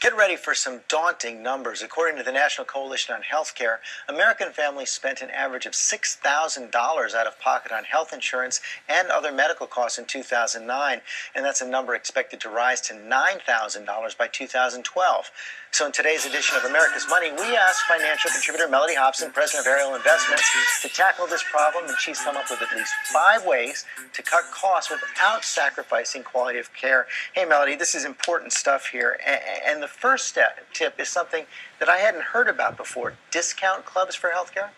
Get ready for some daunting numbers. According to the National Coalition on Healthcare, American families spent an average of $6,000 out of pocket on health insurance and other medical costs in 2009, and that's a number expected to rise to $9,000 by 2012. So in today's edition of America's Money, we asked financial contributor Melody Hobson, president of Ariel Investments, to tackle this problem, and she's come up with at least 5 ways to cut costs without sacrificing quality of care. Hey, Melody, this is important stuff here, and the first tip is something that I hadn't heard about before: discount clubs for healthcare.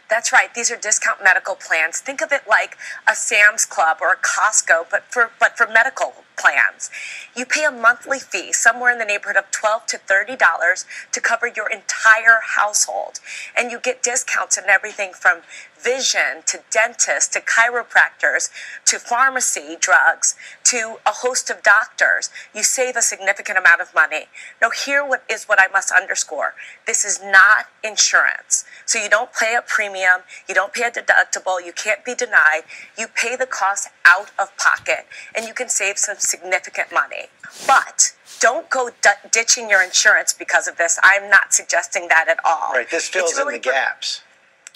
That's right. These are discount medical plans. Think of it like a Sam's Club or a Costco, but for medical plans. You pay a monthly fee, somewhere in the neighborhood of $12 to $30, to cover your entire household. And you get discounts in everything from vision to dentists to chiropractors to pharmacy drugs to a host of doctors. You save a significant amount of money. Now, here is what I must underscore. This is not insurance. So you don't pay a premium, you don't pay a deductible, you can't be denied. You pay the cost out of pocket, and you can save some significant money. But don't go ditching your insurance because of this. I'm not suggesting that at all. Right, this fills in the gaps.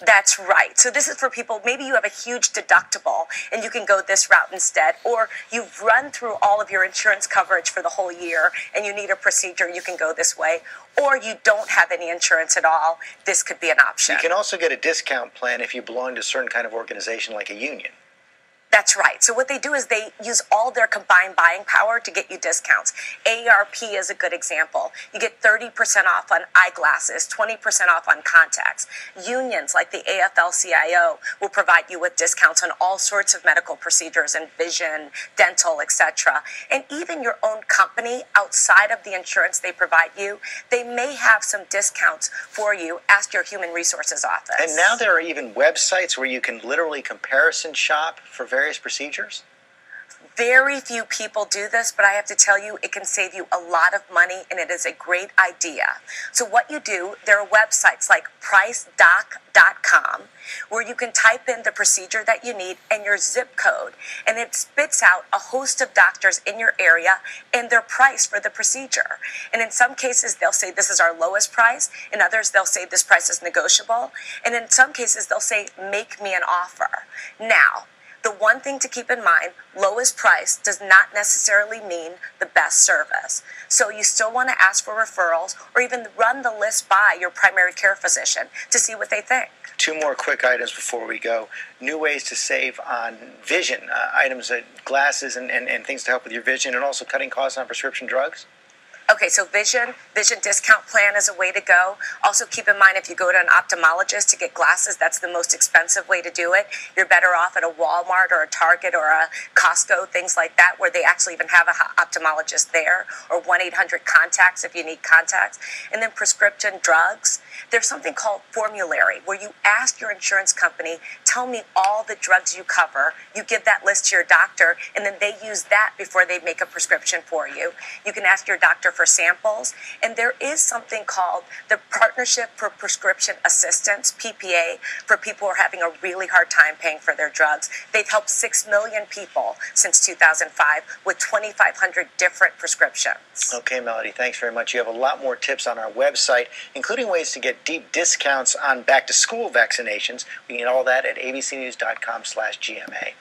That's right. So this is for people, maybe you have a huge deductible and you can go this route instead, or you've run through all of your insurance coverage for the whole year and you need a procedure, you can go this way, or you don't have any insurance at all. This could be an option. You can also get a discount plan if you belong to a certain kind of organization like a union. That's right. So what they do is they use all their combined buying power to get you discounts. AARP is a good example. You get 30% off on eyeglasses, 20% off on contacts. Unions like the AFL-CIO will provide you with discounts on all sorts of medical procedures and vision, dental, etc. And even your own company, outside of the insurance they provide you, they may have some discounts for you. Ask your human resources office. And now there are even websites where you can literally comparison shop for various procedures? Very few people do this, but I have to tell you, it can save you a lot of money, and it is a great idea. So what you do, there are websites like pricedoc.com where you can type in the procedure that you need and your zip code, and it spits out a host of doctors in your area and their price for the procedure. And in some cases, they'll say this is our lowest price. In others, they'll say this price is negotiable. And in some cases, they'll say, make me an offer. Now, the one thing to keep in mind, lowest price does not necessarily mean the best service. So you still want to ask for referrals or even run the list by your primary care physician to see what they think. 2 more quick items before we go. New ways to save on vision, items, glasses and things to help with your vision, and also cutting costs on prescription drugs. Okay, so vision discount plan is a way to go. Also keep in mind, if you go to an ophthalmologist to get glasses, that's the most expensive way to do it. You're better off at a Walmart or a Target or a Costco, things like that, where they actually even have an ophthalmologist there, or 1-800-CONTACTS if you need contacts. And then prescription drugs. There's something called formulary, where you ask your insurance company, tell me all the drugs you cover. You give that list to your doctor, and then they use that before they make a prescription for you. You can ask your doctor for samples, and there is something called the Partnership for Prescription Assistance, PPA, for people who are having a really hard time paying for their drugs. They've helped 6 million people since 2005 with 2,500 different prescriptions. Okay, Melody, thanks very much. You have a lot more tips on our website, including ways to get deep discounts on back-to-school vaccinations. We can get all that at abcnews.com/GMA.